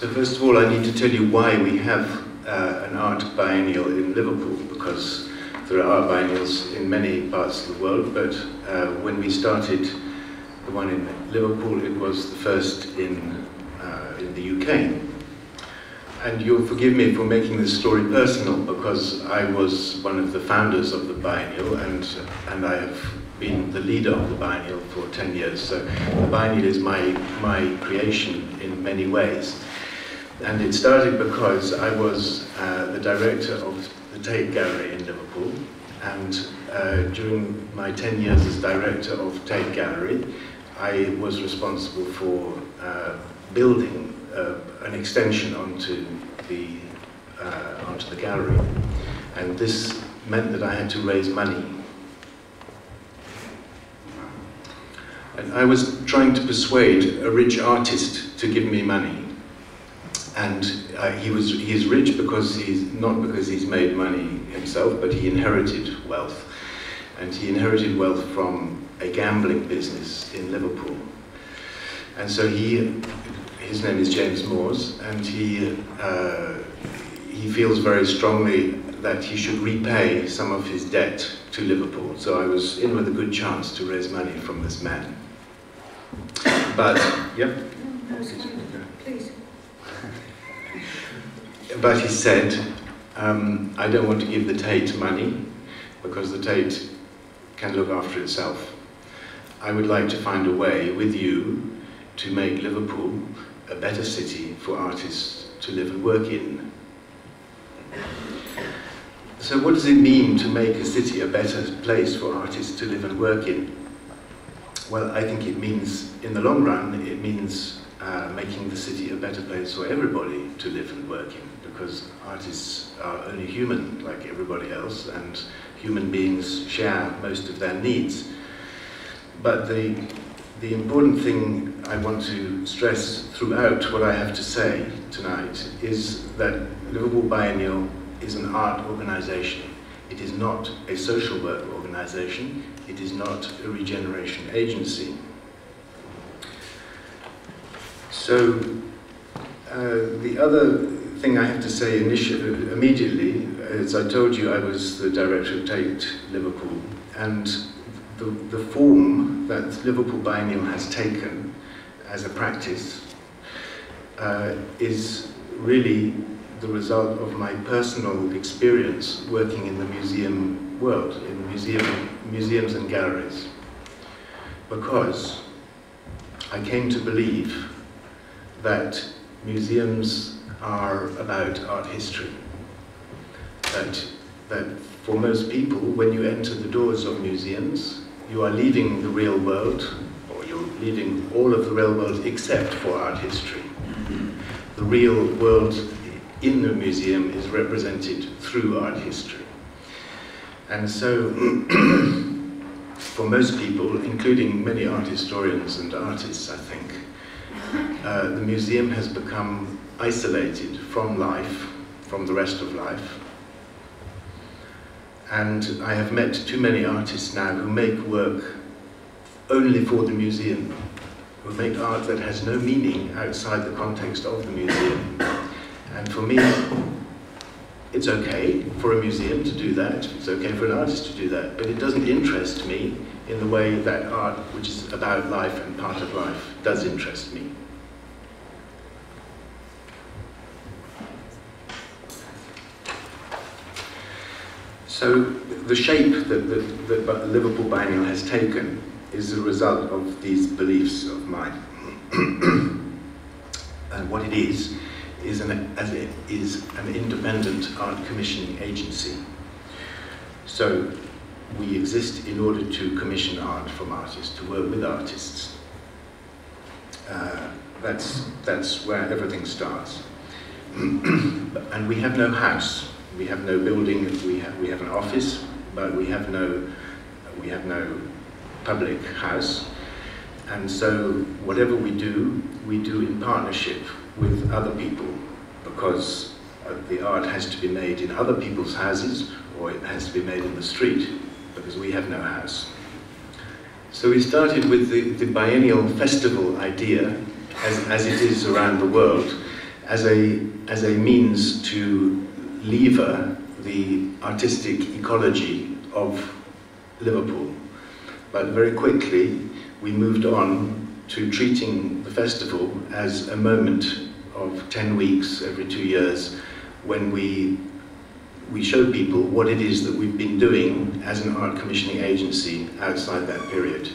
So first of all, I need to tell you why we have an art biennial in Liverpool, because there are biennials in many parts of the world, but when we started the one in Liverpool, it was the first in the UK. And you'll forgive me for making this story personal, because I was one of the founders of the biennial, and I have been the leader of the biennial for 10 years. So the biennial is my creation in many ways. And it started because I was the director of the Tate Gallery in Liverpool, and during my 10 years as director of Tate Gallery, I was responsible for building an extension onto the gallery, and this meant that I had to raise money. And I was trying to persuade a rich artist to give me money. And he is rich because not because he's made money himself, but he inherited wealth. And he inherited wealth from a gambling business in Liverpool. And so his name is James Moores, and he feels very strongly that he should repay some of his debt to Liverpool. So I was in with a good chance to raise money from this man. But, yeah? No, please. But he said, I don't want to give the Tate money, because the Tate can look after itself. I would like to find a way with you to make Liverpool a better city for artists to live and work in. So what does it mean to make a city a better place for artists to live and work in? Well, I think it means, in the long run, it means making the city a better place for everybody to live and work in, because artists are only human like everybody else, and human beings share most of their needs. But the important thing I want to stress throughout what I have to say tonight is that Liverpool Biennial is an art organisation. It is not a social work organisation. It is not a regeneration agency. So the other thing I have to say immediately, as I told you, I was the director of Tate Liverpool, and the form that Liverpool Biennial has taken as a practice is really the result of my personal experience working in the museum world, in museums and galleries, because I came to believe that museums are about art history, that for most people, when you enter the doors of museums, you are leaving the real world, or you're leaving all of the real world except for art history. The real world in the museum is represented through art history. And so, for most people, including many art historians and artists, I think, the museum has become isolated from life, from the rest of life. And I have met too many artists now who make work only for the museum, who make art that has no meaning outside the context of the museum. And for me, it's okay for a museum to do that, it's okay for an artist to do that, but it doesn't interest me in the way that art, which is about life and part of life, does interest me. So the shape that the Liverpool Biennial has taken is the result of these beliefs of mine. And what it is an independent art commissioning agency. So we exist in order to commission art from artists, to work with artists. That's where everything starts. And we have no house. We have no building. We have an office, but we have no public house. And so whatever we do in partnership with other people, because the art has to be made in other people's houses, or it has to be made in the street, because we have no house. So we started with the biennial festival idea, as it is around the world, as a means to lever the artistic ecology of Liverpool. But very quickly we moved on to treating the festival as a moment of 10 weeks every 2 years when we show people what it is that we've been doing as an art commissioning agency outside that period.